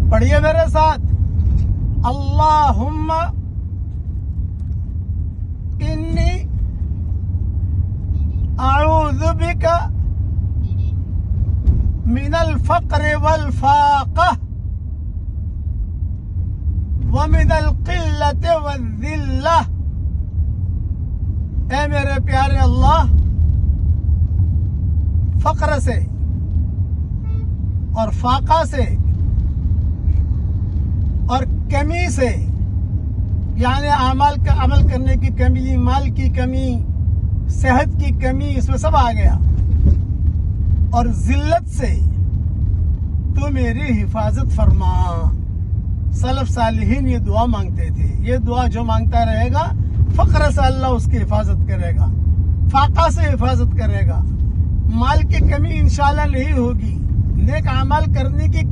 پڑھیے میرے ساتھ، اللہم انی اعوذ بک من الفقر والفاقہ ومن القلۃ والذلہ۔ اے میرے پیارے اللہ، فقر سے اور فاقہ سے اور کمی سے، یعنی عمل کرنے کی کمی، مال کی کمی، صحت کی کمی، اس میں سب آ گیا، اور ذلت سے تو میری حفاظت فرما۔ سلف صالحین یہ دعا مانگتے تھے، یہ دعا جو مانگتا رہے گا فقر سے اللہ اس کی حفاظت کرے گا، فاقہ سے حفاظت کرے گا، مال کی کمی انشاءاللہ نہیں ہوگی، نیک اعمال کرنے کی